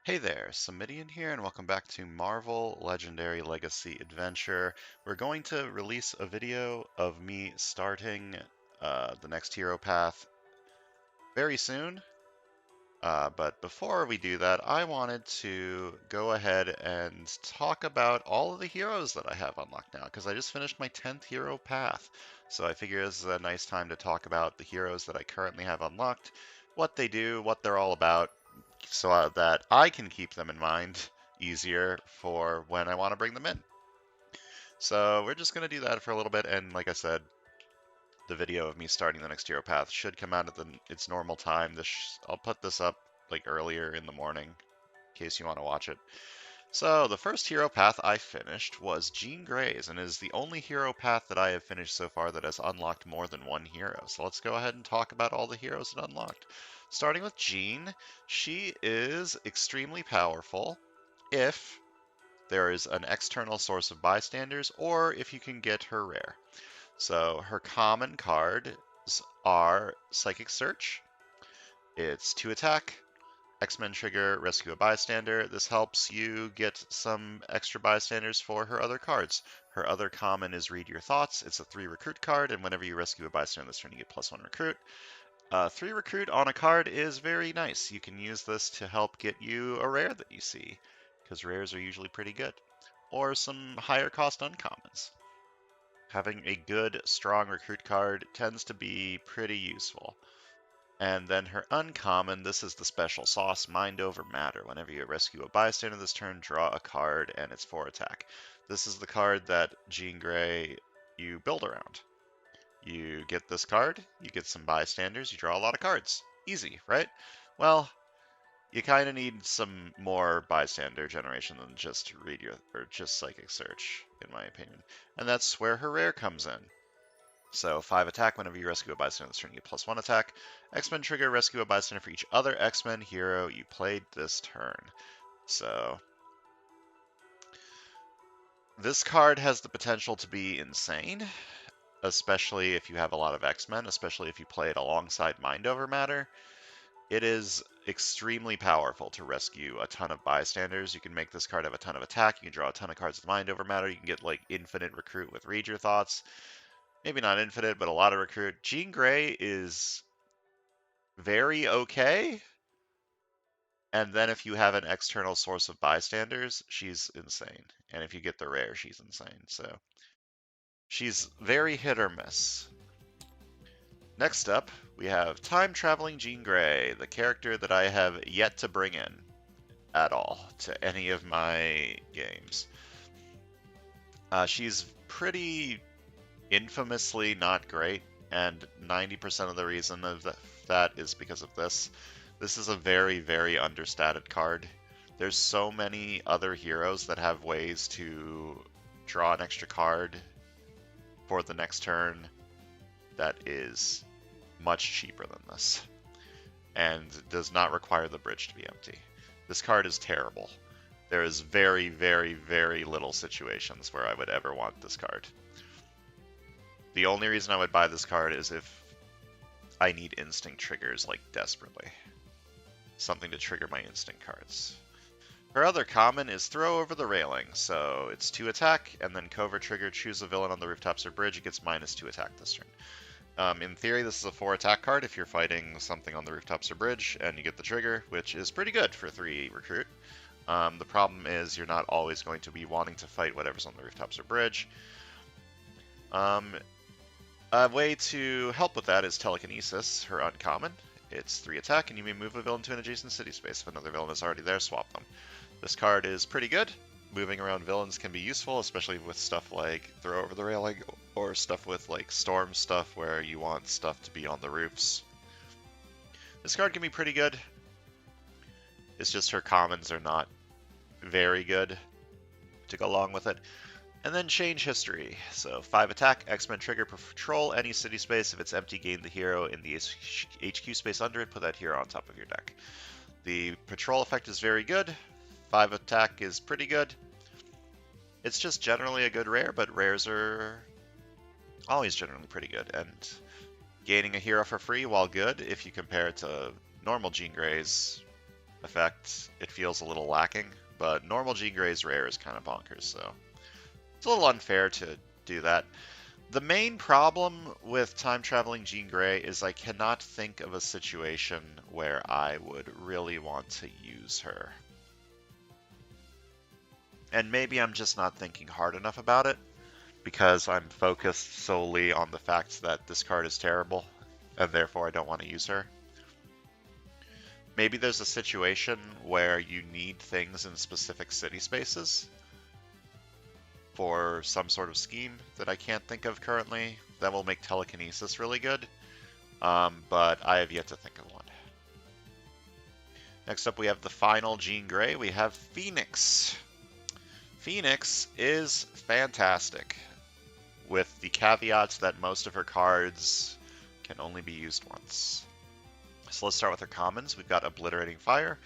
Hey there, Samitian here, and welcome back to Marvel Legendary Legacy Adventure. We're going to release a video of me starting the next hero path very soon. But before we do that, I wanted to go ahead and talk about all of the heroes that I have unlocked now, because I just finished my 10th hero path. So I figure this is a nice time to talk about the heroes that I currently have unlocked, what they do, what they're all about, so that I can keep them in mind easier for when I want to bring them in. So we're just going to do that for a little bit, and like I said, the video of me starting the next hero path should come out at its normal time. I'll put this up like earlier in the morning in case you want to watch it. So the first hero path I finished was Jean Grey's, and is the only hero path that I have finished so far that has unlocked more than one hero. So let's go ahead and talk about all the heroes it unlocked. Starting with Jean, she is extremely powerful if there is an external source of bystanders or if you can get her rare. So her common cards are Psychic Search, it's 2 attack, X-Men trigger, rescue a bystander. This helps you get some extra bystanders for her other cards. Her other common is Read Your Thoughts. It's a 3 recruit card, and whenever you rescue a bystander this turn, you get +1 recruit. 3 recruit on a card is very nice. You can use this to help get you a rare that you see, because rares are usually pretty good. Or some higher cost uncommons. Having a good, strong recruit card tends to be pretty useful. And then her uncommon, this is the special sauce, Mind Over Matter. Whenever you rescue a bystander this turn, draw a card, and it's 4 attack. This is the card that Jean Grey you build around. You get this card, you get some bystanders, you draw a lot of cards. Easy, right? Well, you kind of need some more bystander generation than just just Psychic Search, in my opinion. And that's where her rare comes in. So 5 attack whenever you rescue a bystander this turn, you get +1 attack. X-Men trigger, rescue a bystander for each other X-Men hero you played this turn. So this card has the potential to be insane, especially if you have a lot of X-Men, especially if you play it alongside Mind Over Matter. It is extremely powerful to rescue a ton of bystanders. You can make this card have a ton of attack. You can draw a ton of cards with Mind Over Matter. You can get like infinite recruit with Read Your Thoughts. Maybe not infinite, but a lot of recruit. Jean Grey is very okay. And then if you have an external source of bystanders, she's insane. And if you get the rare, she's insane. So she's very hit or miss. Next up, we have Time Traveling Jean Grey, the character that I have yet to bring in at all to any of my games. She's pretty infamously not great, and 90% of the reason of that is because of this. This is a very, very understated card. There's so many other heroes that have ways to draw an extra card for the next turn that is much cheaper than this, and does not require the bridge to be empty. This card is terrible. There is very, very, very little situations where I would ever want this card. The only reason I would buy this card is if I need instinct triggers, like, desperately. Something to trigger my instinct cards. Her other common is Throw Over the Railing, so it's 2 attack, and then Covert trigger, choose a villain on the rooftops or bridge, it gets -2 attack this turn. In theory, this is a 4 attack card if you're fighting something on the rooftops or bridge, and you get the trigger, which is pretty good for 3 recruit. The problem is you're not always going to be wanting to fight whatever's on the rooftops or bridge. A way to help with that is Telekinesis, her uncommon. It's 3 attack, and you may move a villain to an adjacent city space. If another villain is already there, swap them. This card is pretty good. Moving around villains can be useful, especially with stuff like Throw Over the Railing, or stuff with like Storm stuff where you want stuff to be on the roofs. This card can be pretty good. It's just her commons are not very good to go along with it. And then Change History. So 5 attack, X-Men trigger, patrol any city space. If it's empty, gain the hero in the HQ space under it, put that hero on top of your deck. The patrol effect is very good. 5 attack is pretty good. It's just generally a good rare, but rares are always generally pretty good. And gaining a hero for free, while good, if you compare it to normal Jean Greys, effect, it feels a little lacking, but normal Jean Grey's rare is kind of bonkers, so it's a little unfair to do that. The main problem with time traveling Jean Grey is I cannot think of a situation where I would really want to use her. And maybe I'm just not thinking hard enough about it because I'm focused solely on the fact that this card is terrible and therefore I don't want to use her. Maybe there's a situation where you need things in specific city spaces for some sort of scheme that I can't think of currently that will make telekinesis really good, but I have yet to think of one. Next up we have the final Jean Grey. We have Phoenix. Phoenix is fantastic, with the caveats that most of her cards can only be used once. So let's start with her commons. We've got Obliterating Fire,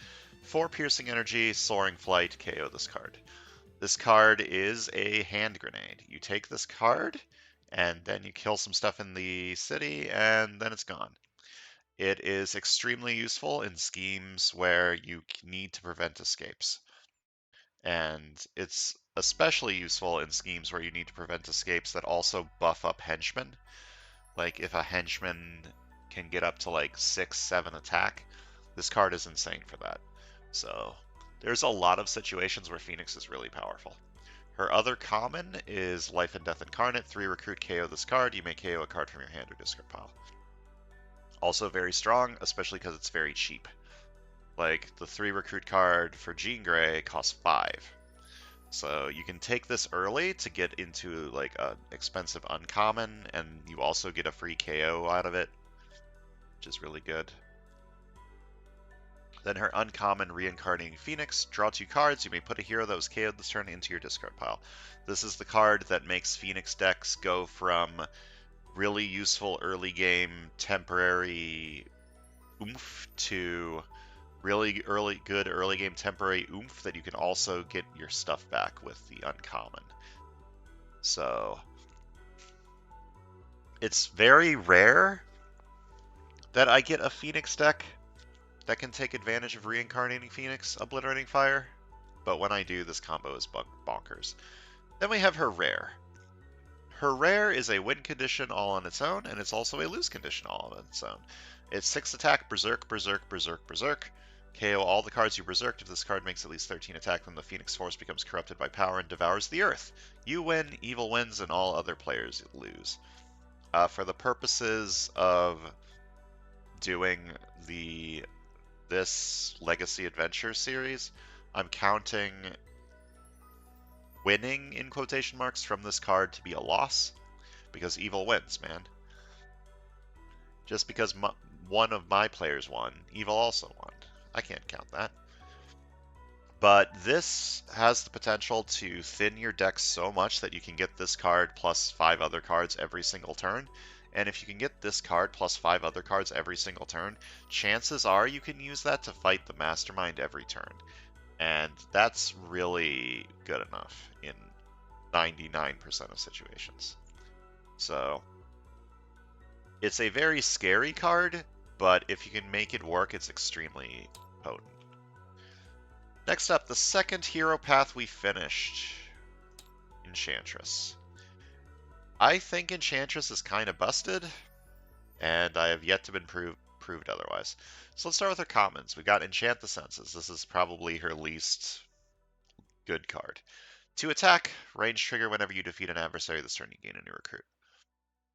4 Piercing Energy, Soaring Flight, KO this card. This card is a hand grenade. You take this card, and then you kill some stuff in the city, and then it's gone. It is extremely useful in schemes where you need to prevent escapes. And it's especially useful in schemes where you need to prevent escapes that also buff up henchmen. Like if a henchman can get up to like 6-7 attack, this card is insane for that. So there's a lot of situations where Phoenix is really powerful. Her other common is Life and Death Incarnate. 3 recruit KO this card. You may KO a card from your hand or discard pile. Also very strong, especially because it's very cheap. Like the 3 recruit card for Jean Grey costs 5. So you can take this early to get into like an expensive uncommon, and you also get a free KO out of it, which is really good. Then her uncommon Reincarnating Phoenix. Draw 2 cards. You may put a hero that was KO'd this turn into your discard pile. This is the card that makes Phoenix decks go from really useful early game temporary oomph to really good early game temporary oomph that you can also get your stuff back with the uncommon. So it's very rare that I get a Phoenix deck that can take advantage of Reincarnating Phoenix, Obliterating Fire, but when I do, this combo is bonkers. Then we have her rare. Her rare is a win condition all on its own, and it's also a lose condition all on its own. It's 6 attack, Berserk, Berserk, Berserk, Berserk. KO all the cards you berserked. If this card makes at least 13 attack, then the Phoenix Force becomes corrupted by power and devours the earth. You win, evil wins, and all other players lose. For the purposes of doing this Legacy Adventure series, I'm counting winning, in quotation marks, from this card to be a loss, because evil wins, man. Just because one of my players won, evil also won. I can't count that. But this has the potential to thin your deck so much that you can get this card plus 5 other cards every single turn. And if you can get this card plus 5 other cards every single turn, chances are you can use that to fight the Mastermind every turn. And that's really good enough in 99% of situations. So it's a very scary card, but if you can make it work, it's extremely potent. Next up, the second hero path we finished, Enchantress. I think Enchantress is kind of busted, and I have yet to been proved otherwise. So let's start with her commons. We got Enchant the Senses. This is probably her least good card. 2 attack, range trigger whenever you defeat an adversary this turn, you gain a new recruit.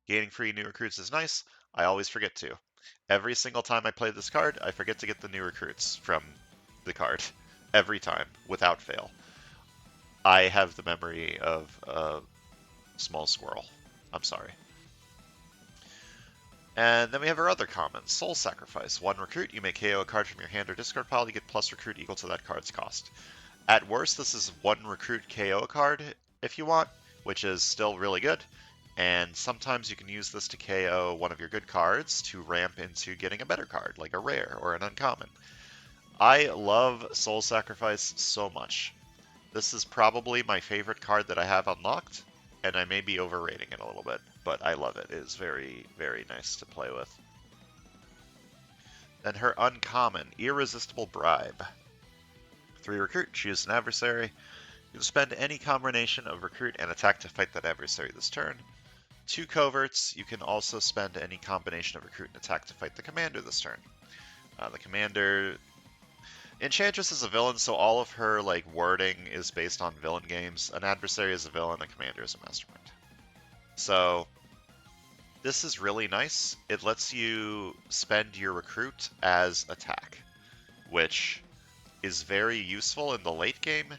Gaining free new recruits is nice. I always forget to. Every single time I play this card, I forget to get the new recruits from the card. Every time, without fail. I have the memory of a small squirrel. I'm sorry. And then we have our other commons. Soul Sacrifice. 1 recruit, you may KO a card from your hand or discard pile to get plus recruit equal to that card's cost. At worst, this is 1 recruit KO card if you want, which is still really good. And sometimes you can use this to KO one of your good cards to ramp into getting a better card, like a rare or an uncommon. I love Soul Sacrifice so much. This is probably my favorite card that I have unlocked, and I may be overrating it a little bit, but I love it. It is very, very nice to play with. And her uncommon, Irresistible Bribe. 3 recruit, choose an adversary. You can spend any combination of recruit and attack to fight that adversary this turn. 2 coverts, you can also spend any combination of recruit and attack to fight the commander this turn. The commander... Enchantress is a villain, so all of her like wording is based on villain games. An adversary is a villain, a commander is a mastermind. So this is really nice. It lets you spend your recruit as attack, which is very useful in the late game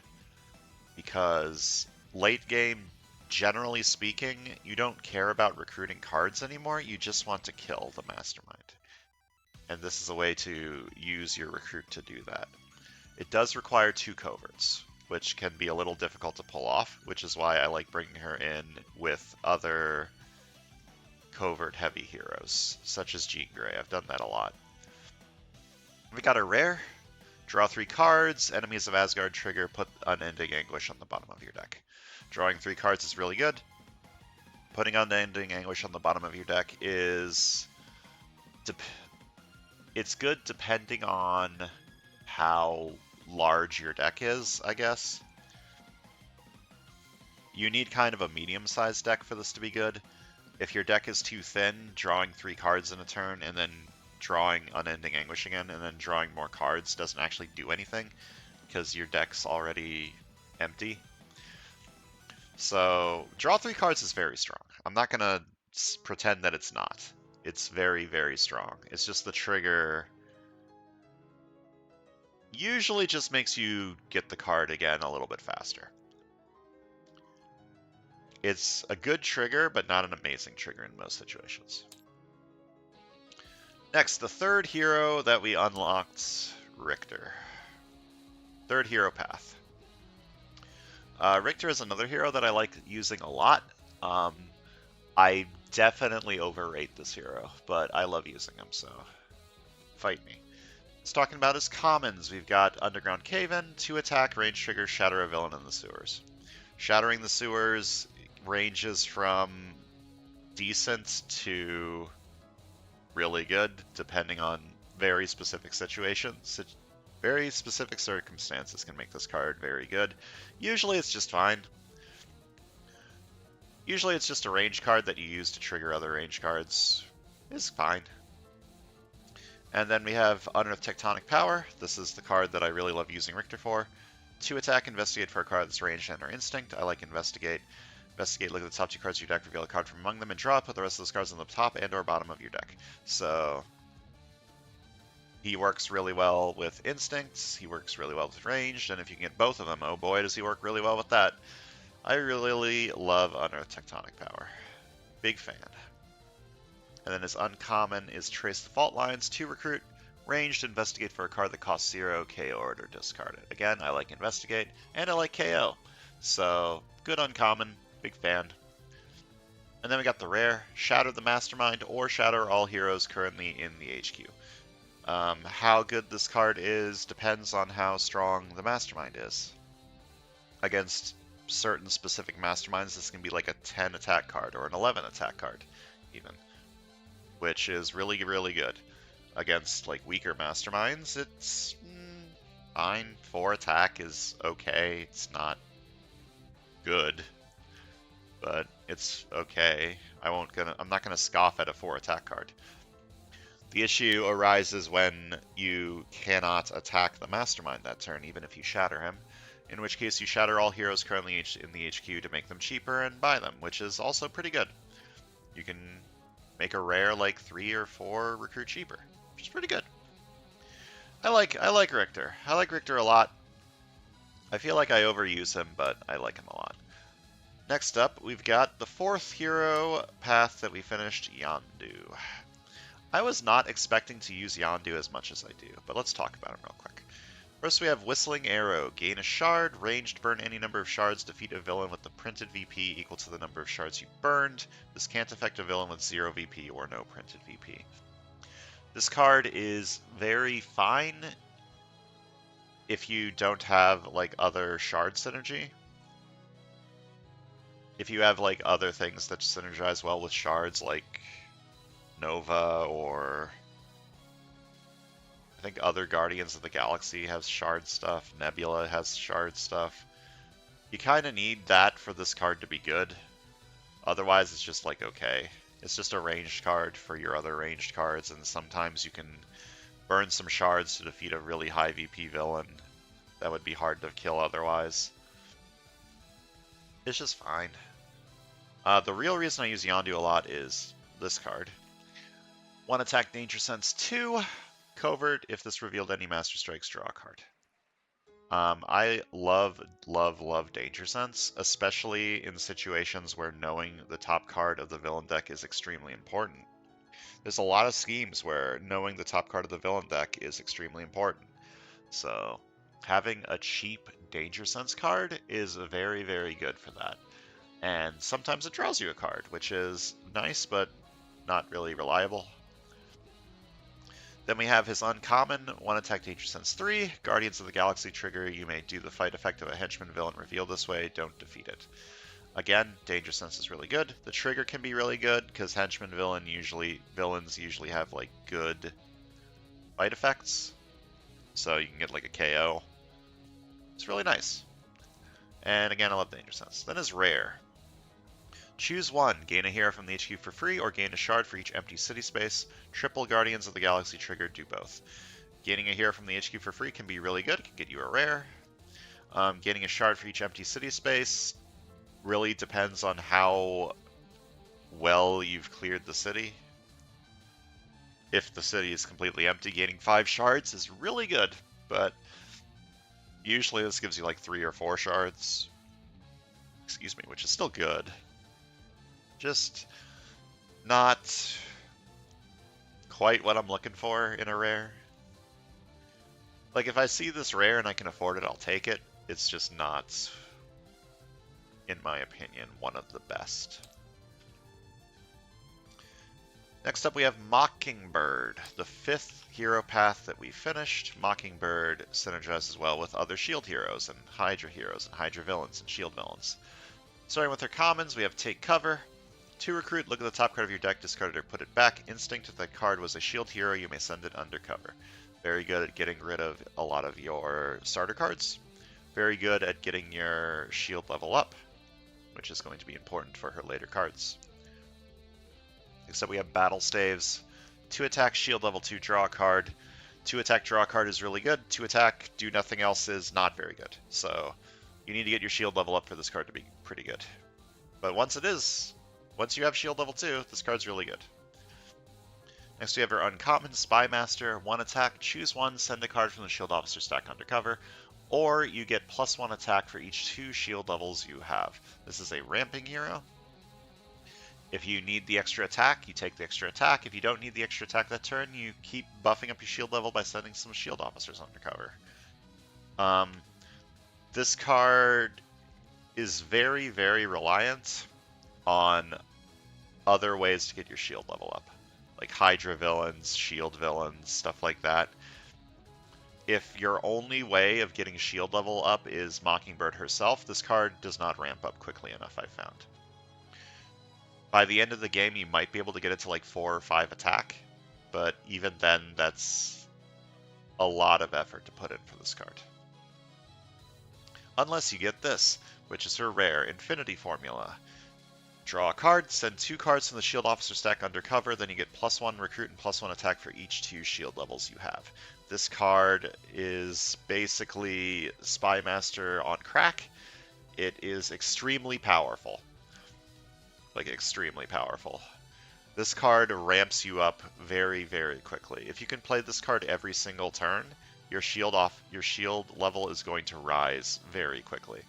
because late game, generally speaking, you don't care about recruiting cards anymore. You just want to kill the mastermind. And this is a way to use your recruit to do that. It does require 2 coverts, which can be a little difficult to pull off, which is why I like bringing her in with other covert-heavy heroes, such as Jean Grey. I've done that a lot. We got a rare. Draw 3 cards. Enemies of Asgard trigger. Put Unending Anguish on the bottom of your deck. Drawing 3 cards is really good. Putting Unending Anguish on the bottom of your deck is... It's good depending on how large your deck is, I guess. You need kind of a medium-sized deck for this to be good. If your deck is too thin, drawing 3 cards in a turn and then drawing Unending Anguish again and then drawing more cards doesn't actually do anything because your deck's already empty. So draw 3 cards is very strong. I'm not going to pretend that it's not. It's very, very strong. It's just the trigger usually just makes you get the card again a little bit faster. It's a good trigger, but not an amazing trigger in most situations. Next, the third hero that we unlocked, Richter. Third hero path. Richter is another hero that I like using a lot. I definitely overrate this hero, but I love using him, so fight me. It's talking about his commons. We've got Underground Cave-In, 2 attack, range trigger, shatter a villain in the sewers. Shattering the sewers ranges from decent to really good, depending on very specific situations. Very specific circumstances can make this card very good. Usually it's just fine. Usually it's just a range card that you use to trigger other range cards. Is fine. And then we have Unearthed Tectonic Power. This is the card that I really love using Richter for. 2 attack, investigate for a card that's ranged and or instinct. I like investigate. Investigate, look at the top 2 cards of your deck, reveal a card from among them, and draw. Put the rest of those cards on the top and or bottom of your deck. So he works really well with instincts. He works really well with ranged. And if you can get both of them, oh boy, does he work really well with that. I really love Unearthed Tectonic Power. Big fan. And then his uncommon is Trace the Fault Lines, 2 recruit, ranged, investigate for a card that costs 0, KO it or discard it. Again, I like investigate, and I like KO. So, good uncommon, big fan. And then we got the rare, Shatter the Mastermind, or Shatter all heroes currently in the HQ. How good this card is depends on how strong the Mastermind is. Against certain specific Masterminds, this can be like a 10 attack card, or an 11 attack card, even. Which is really, really good. Against like weaker masterminds, it's fine. 4 attack is okay. It's not good, but it's okay. I'm not gonna scoff at a 4 attack card. The issue arises when you cannot attack the mastermind that turn, even if you shatter him. In which case, you shatter all heroes currently in the HQ to make them cheaper and buy them, which is also pretty good. You can make a rare like 3 or 4 recruit cheaper, which is pretty good. I like Richter. I like Richter a lot. I feel like I overuse him, but I like him a lot. Next up, we've got the 4th hero path that we finished, Yondu. I was not expecting to use Yondu as much as I do, but let's talk about him real quick. First, we have Whistling Arrow. Gain a shard, ranged, burn any number of shards, defeat a villain with the printed VP equal to the number of shards you burned. This can't affect a villain with 0 VP or no printed VP. This card is very fine if you don't have like other shard synergy. If you have like other things that synergize well with shards, like Nova or I think other Guardians of the Galaxy has shard stuff. Nebula has shard stuff. You kind of need that for this card to be good. Otherwise, it's just like, okay. It's just a ranged card for your other ranged cards, and sometimes you can burn some shards to defeat a really high VP villain that would be hard to kill otherwise. It's just fine. The real reason I use Yondu a lot is this card. 1 attack, Danger Sense 2. Covert, if this revealed any Master Strikes, draw a card. I love Danger Sense, especially in situations where knowing the top card of the villain deck is extremely important. There's a lot of schemes where knowing the top card of the villain deck is extremely important. So having a cheap Danger Sense card is very, very good for that. And sometimes it draws you a card, which is nice, but not really reliable. Then we have his uncommon, 1 attack Danger Sense 3, Guardians of the Galaxy trigger, you may do the fight effect of a henchman villain revealed this way, don't defeat it. Again, Danger Sense is really good. The trigger can be really good, because henchman villains usually have like good fight effects. So you can get like a KO. It's really nice. And again, I love Danger Sense. Then his rare. Choose one, gain a hero from the HQ for free, or gain a shard for each empty city space. Triple Guardians of the Galaxy trigger, do both. Gaining a hero from the HQ for free can be really good, it can get you a rare. Gaining a shard for each empty city space really depends on how well you've cleared the city. If the city is completely empty, gaining 5 shards is really good, but usually this gives you like 3 or 4 shards. Excuse me, which is still good. Just not quite what I'm looking for in a rare. Like, if I see this rare and I can afford it, I'll take it. It's just not, in my opinion, one of the best. Next up we have Mockingbird, the 5th hero path that we finished. Mockingbird synergizes well with other shield heroes and Hydra villains and shield villains. Starting with our commons, we have Take Cover. To recruit, look at the top card of your deck, discard it or put it back. Instinct, if that card was a shield hero, you may send it undercover. Very good at getting rid of a lot of your starter cards. Very good at getting your shield level up, which is going to be important for her later cards. Next up we have Battle Staves. 2 attack, shield level 2, draw a card. 2 attack, draw a card is really good. 2 attack, do nothing else is not very good. So you need to get your shield level up for this card to be pretty good. But once you have shield level 2, this card's really good. Next we have our uncommon, Spy Master. 1 attack, choose one, send a card from the shield officer stack undercover, or you get +1 attack for each 2 shield levels you have. This is a ramping hero. If you need the extra attack, you take the extra attack. If you don't need the extra attack that turn, you keep buffing up your shield level by sending some shield officers undercover. This card is very, very reliant on other ways to get your shield level up, like Hydra villains, shield villains, stuff like that. If your only way of getting shield level up is Mockingbird herself, this card does not ramp up quickly enough, I've found. By the end of the game, you might be able to get it to like 4 or 5 attack, but even then, that's a lot of effort to put in for this card. Unless you get this, which is her rare Infinity Formula. Draw a card, send 2 cards from the shield officer stack undercover, then you get +1 recruit and +1 attack for each 2 shield levels you have. This card is basically Spy Master on crack. It is extremely powerful. Like, extremely powerful. This card ramps you up very, very quickly. If you can play this card every single turn, your shield level is going to rise very quickly.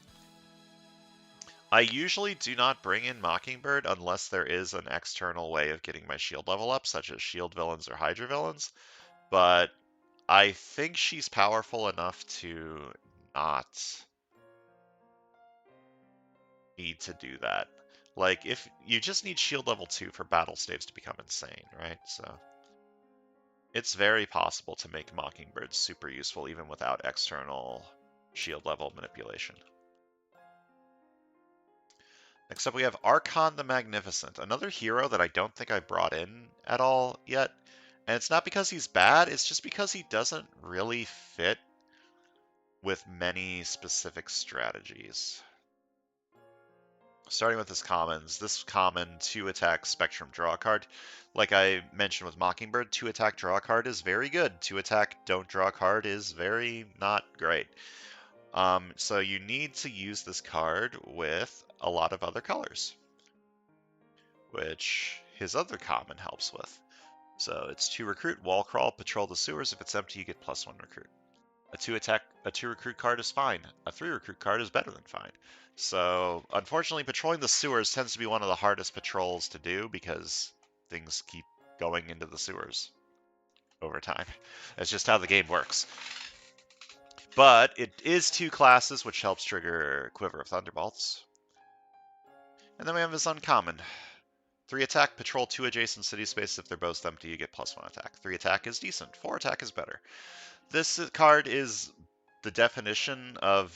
I usually do not bring in Mockingbird unless there is an external way of getting my shield level up, such as shield villains or Hydra villains, but I think she's powerful enough to not need to do that. Like, if you just need shield level 2 for battle staves to become insane, right? So it's very possible to make Mockingbird super useful even without external shield level manipulation. Next up we have Archon the Magnificent, another hero that I don't think I brought in at all yet, And it's not because he's bad, it's just because he doesn't really fit with many specific strategies. Starting with his commons, this common 2-attack Spectrum draw a card. Like I mentioned with Mockingbird, 2-attack draw a card is very good. 2-attack don't draw a card is very not great. So you need to use this card with a lot of other colors, which his other common helps with. So it's 2 recruit, wall crawl, patrol the sewers. If it's empty, you get +1 recruit. A 2 recruit card is fine. A 3 recruit card is better than fine. So unfortunately, patrolling the sewers tends to be one of the hardest patrols to do because things keep going into the sewers over time. That's just how the game works. But it is 2 classes, which helps trigger Quiver of Thunderbolts. And then we have this uncommon. 3 attack, patrol 2 adjacent city spaces. If they're both empty, you get +1 attack. 3 attack is decent. 4 attack is better. This card is the definition of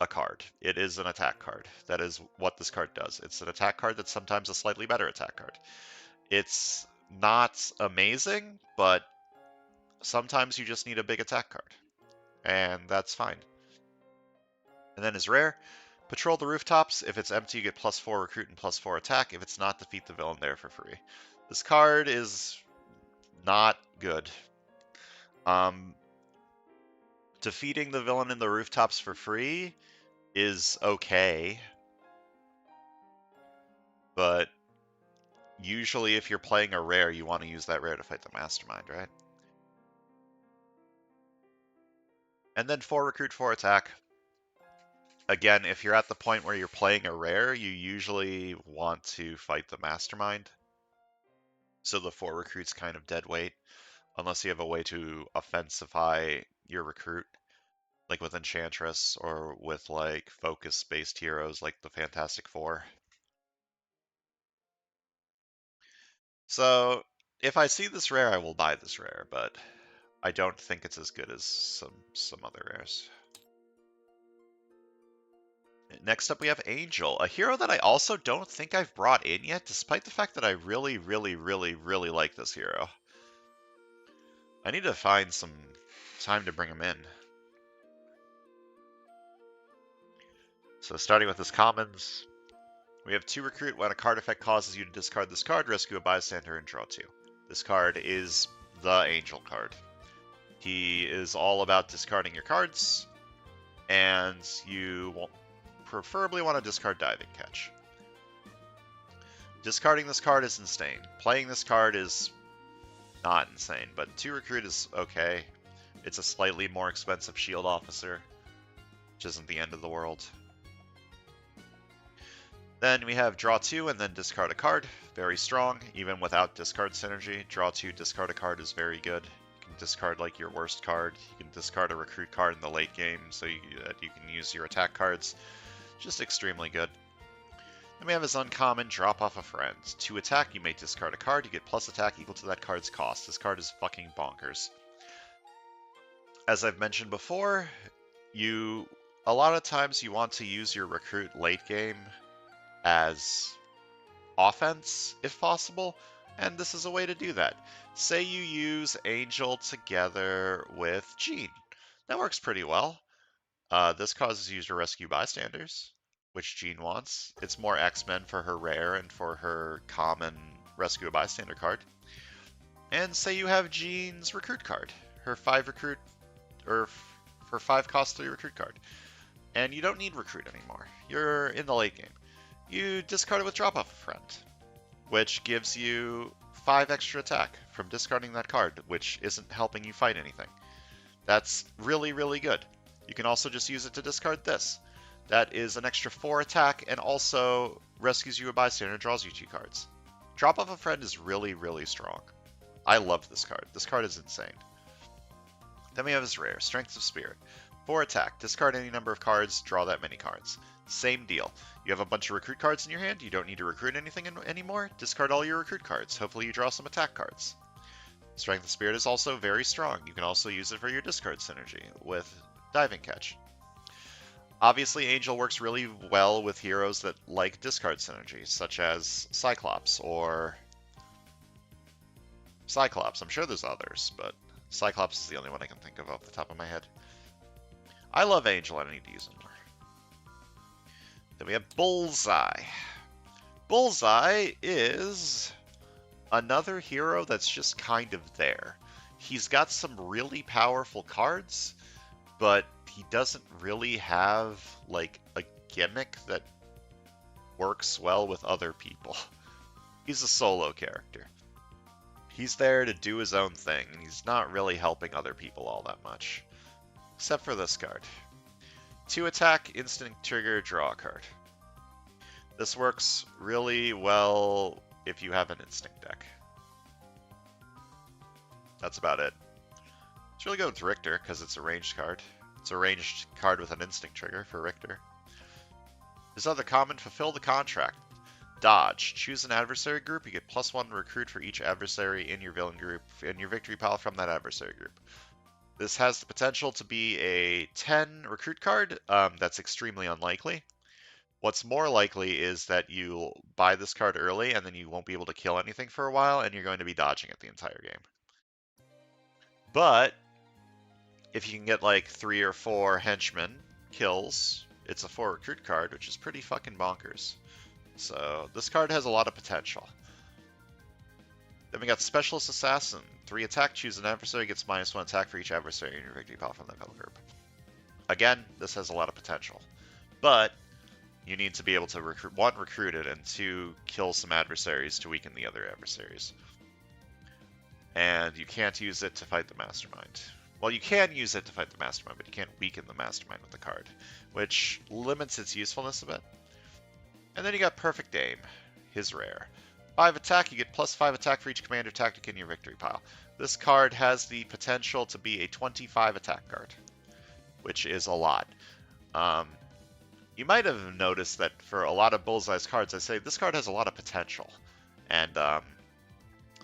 a card. It is an attack card. That is what this card does. It's an attack card that's sometimes a slightly better attack card. It's not amazing, but sometimes you just need a big attack card. And that's fine. And then his rare, patrol the rooftops. If it's empty, you get +4 recruit and +4 attack. If it's not, defeat the villain there for free. This card is not good. Defeating the villain in the rooftops for free is okay, but usually if you're playing a rare, you want to use that rare to fight the mastermind, right? And then 4 recruit, 4 attack. Again, if you're at the point where you're playing a rare, you usually want to fight the mastermind. So the 4 recruit's kind of dead weight, unless you have a way to offensify your recruit, like with Enchantress or with like focus-based heroes like the Fantastic Four. So if I see this rare, I will buy this rare, but I don't think it's as good as some other rares. Next up we have Angel, a hero that I also don't think I've brought in yet, despite the fact that I really, really, really, really like this hero. I need to find some time to bring him in. So starting with his commons, we have 2 recruit. When a card effect causes you to discard this card, rescue a bystander and draw 2. This card is the Angel card. He is all about discarding your cards, and you will preferably want to discard Diving Catch. Discarding this card is insane. Playing this card is not insane, but 2 recruit is okay. It's a slightly more expensive shield officer, which isn't the end of the world. Then we have draw 2 and then discard a card. Very strong, even without discard synergy. Draw 2, discard a card is very good. You can discard like your worst card. You can discard a recruit card in the late game so you can use your attack cards. Just extremely good. Then we have his uncommon, drop off a friend. 2 attack, you may discard a card. You get plus attack equal to that card's cost. This card is fucking bonkers. As I've mentioned before, a lot of times you want to use your recruit late game as offense, if possible, and this is a way to do that. Say you use Angel together with Jean. That works pretty well. This causes you to rescue bystanders, which Jean wants. It's more X-Men for her rare and for her common rescue a bystander card. And say you have Jean's recruit card, her 5 recruit, or her 5 cost 3 recruit card, and you don't need recruit anymore. You're in the late game. You discard it with drop off a friend, which gives you 5 extra attack from discarding that card, which isn't helping you fight anything. That's really, really good. You can also just use it to discard this. That is an extra 4 attack and also rescues you a bystander and draws you 2 cards. Drop off a friend is really, really strong. I love this card. This card is insane. Then we have his rare, Strength of Spirit. 4 attack, discard any number of cards, draw that many cards. Same deal. You have a bunch of recruit cards in your hand, you don't need to recruit anything anymore, discard all your recruit cards. Hopefully you draw some attack cards. Strength of Spirit is also very strong. You can also use it for your discard synergy with Diving Catch. Obviously, Angel works really well with heroes that like discard synergy, such as Cyclops or Cyclops. I'm sure there's others, but Cyclops is the only one I can think of off the top of my head. I love Angel, I need to use him more. Then we have Bullseye. Bullseye is another hero that's just kind of there. He's got some really powerful cards, but he doesn't really have, like, a gimmick that works well with other people. He's a solo character. He's there to do his own thing, and he's not really helping other people all that much. Except for this card. 2 attack, instant trigger, draw a card. This works really well if you have an instinct deck. That's about it. It's really good with Richter, because it's a ranged card. It's a ranged card with an instinct trigger for Richter. His other common, fulfill the contract. Dodge. Choose an adversary group. You get +1 recruit for each adversary in your villain group and your victory pile from that adversary group. This has the potential to be a 10 recruit card. That's extremely unlikely. What's more likely is that you'll buy this card early and then you won't be able to kill anything for a while and you're going to be dodging it the entire game. But if you can get like 3 or 4 henchmen kills, it's a 4 recruit card, which is pretty fucking bonkers. So this card has a lot of potential. Then we got Specialist Assassin. 3 attack, choose an adversary, gets -1 attack for each adversary in your victory pile from that villain group. Again, this has a lot of potential. But you need to be able to recruit it, and 2, kill some adversaries to weaken the other adversaries. And you can't use it to fight the Mastermind. Well, you can use it to fight the Mastermind, but you can't weaken the Mastermind with the card, which limits its usefulness a bit. And then you got Perfect Aim, his rare. 5 attack, you get +5 attack for each commander tactic in your victory pile. This card has the potential to be a 25 attack card, which is a lot. You might have noticed that for a lot of Bullseye's cards, I say this card has a lot of potential, and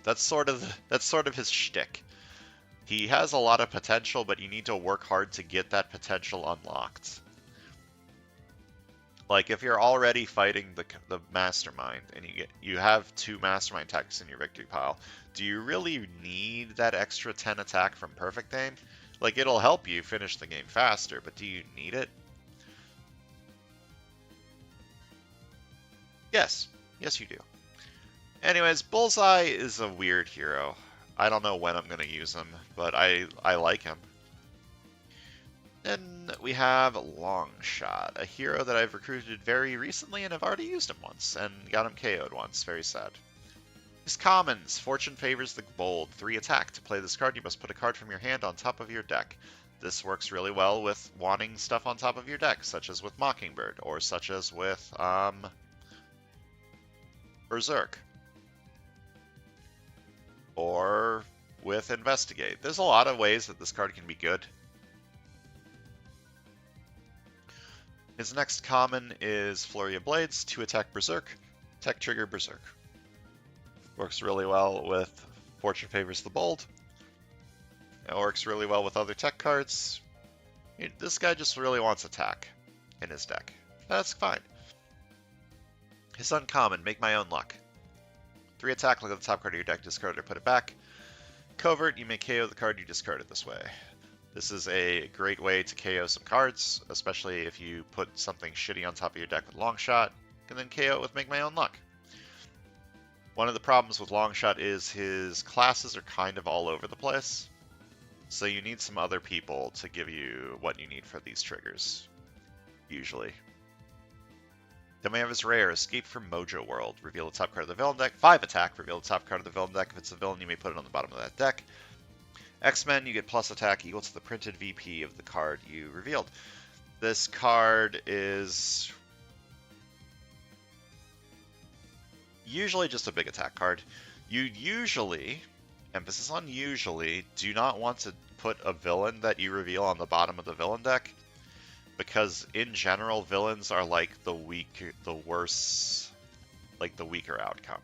that's sort of his shtick. He has a lot of potential, but you need to work hard to get that potential unlocked. Like, if you're already fighting the Mastermind, and you have 2 Mastermind tactics in your victory pile, do you really need that extra 10 attack from Perfect Aim? Like, it'll help you finish the game faster, but do you need it? Yes. Yes, you do. Anyways, Bullseye is a weird hero. I don't know when I'm going to use him, but I like him. Then we have Longshot, a hero that I've recruited very recently and have already used him once, and got him KO'd once. Very sad. His commons. Fortune favors the bold. 3 attack. To play this card, you must put a card from your hand on top of your deck. This works really well with wanting stuff on top of your deck, such as with Mockingbird, or such as with Berserk. Or with Investigate. There's a lot of ways that this card can be good. His next common is Flurry of Blades, 2 attack Berserk, tech trigger Berserk. Works really well with Fortune Favors the Bold. It works really well with other tech cards. This guy just really wants attack in his deck. That's fine. His uncommon, Make My Own Luck. 3 attack, look at the top card of your deck, discard it or put it back. Covert, you may KO the card you discarded this way. This is a great way to KO some cards, especially if you put something shitty on top of your deck with Longshot, and then KO it with Make My Own Luck. One of the problems with Longshot is his classes are kind of all over the place, so you need some other people to give you what you need for these triggers, usually. Then we have his rare, Escape from Mojo World. Reveal the top card of the villain deck. 5 attack, reveal the top card of the villain deck. If it's a villain, you may put it on the bottom of that deck. X-Men, you get plus attack equal to the printed VP of the card you revealed. This card is usually just a big attack card. You usually, emphasis on usually, do not want to put a villain that you reveal on the bottom of the villain deck, because in general, villains are like the worse, like the weaker outcome.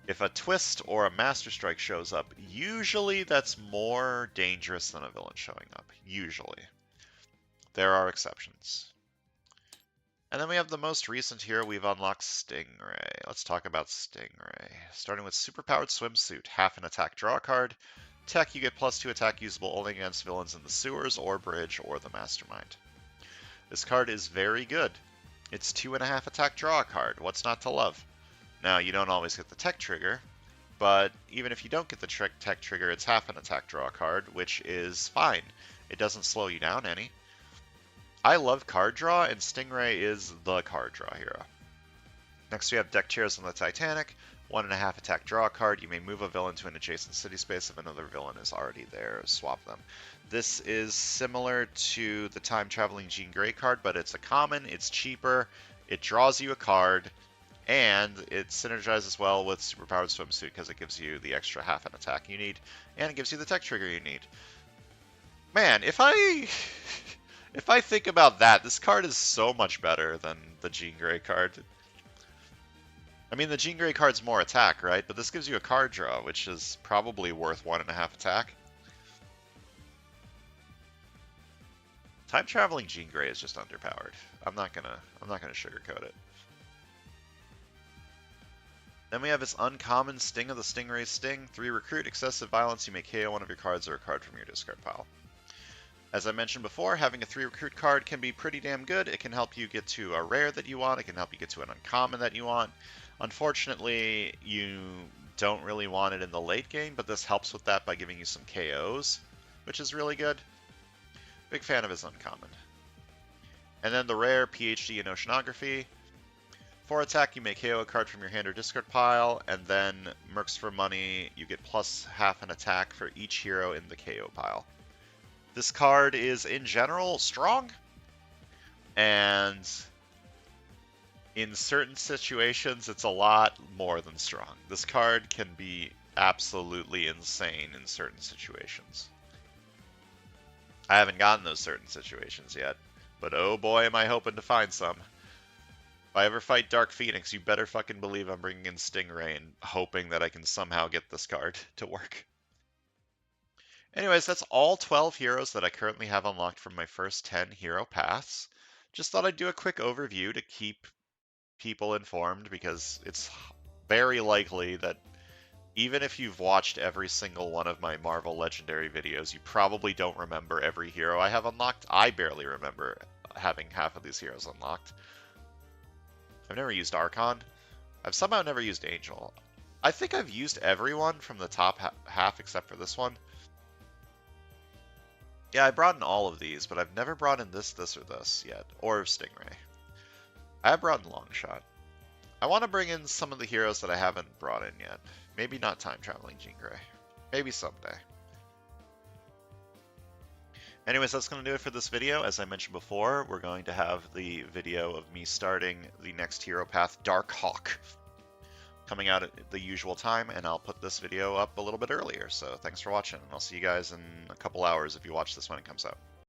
If a twist or a Master Strike shows up, usually that's more dangerous than a villain showing up. Usually. There are exceptions. And then we have the most recent here, we've unlocked Stingray. Let's talk about Stingray. Starting with Superpowered Swimsuit, half an attack draw card. Tech, you get +2 attack usable only against villains in the sewers or bridge or the mastermind. This card is very good. It's 2.5 attack draw card. What's not to love? Now, you don't always get the tech trigger, but even if you don't get the tech trigger, it's half an attack draw card, which is fine. It doesn't slow you down any. I love card draw, and Stingray is the card draw hero. Next we have Deck Chairs on the Titanic. 1.5 attack draw card. You may move a villain to an adjacent city space if another villain is already there. Swap them. This is similar to the Time Traveling Jean Grey card, but it's a common, it's cheaper, it draws you a card, and it synergizes well with Superpowered Swimsuit because it gives you the extra half an attack you need, and it gives you the tech trigger you need. Man, if I think about that, this card is so much better than the Jean Grey card. I mean, the Jean Grey card's more attack, right? But this gives you a card draw, which is probably worth 1.5 attack. Time Traveling Jean Grey is just underpowered. I'm not gonna sugarcoat it. Then we have this uncommon Sting of the Stingray's Sting. 3 recruit, excessive violence, you may KO one of your cards or a card from your discard pile. As I mentioned before, having a 3 recruit card can be pretty damn good. It can help you get to a rare that you want. It can help you get to an uncommon that you want. Unfortunately, you don't really want it in the late game, but this helps with that by giving you some KOs, which is really good. Big fan of his uncommon. And then the rare PhD in Oceanography. For attack, you may KO a card from your hand or discard pile, and then Mercs for money, you get +half an attack for each hero in the KO pile. This card is, in general, strong, and in certain situations, it's a lot more than strong. This card can be absolutely insane in certain situations. I haven't gotten those certain situations yet, but oh boy am I hoping to find some. If I ever fight Dark Phoenix, you better fucking believe I'm bringing in Stingray and hoping that I can somehow get this card to work. Anyways, that's all 12 heroes that I currently have unlocked from my first 10 hero paths. Just thought I'd do a quick overview to keep people informed, because it's very likely that even if you've watched every single one of my Marvel Legendary videos, you probably don't remember every hero I have unlocked. I barely remember having half of these heroes unlocked. I've never used Archon. I've somehow never used Angel. I think I've used everyone from the top half except for this one. Yeah, I brought in all of these, but I've never brought in this, or this yet, or Stingray. I have brought in Longshot. I want to bring in some of the heroes that I haven't brought in yet. Maybe not Time Traveling Jean Grey. Maybe someday. Anyways, that's going to do it for this video. As I mentioned before, we're going to have the video of me starting the next hero path, Dark Hawk, coming out at the usual time, and I'll put this video up a little bit earlier. So thanks for watching, and I'll see you guys in a couple hours if you watch this when it comes out.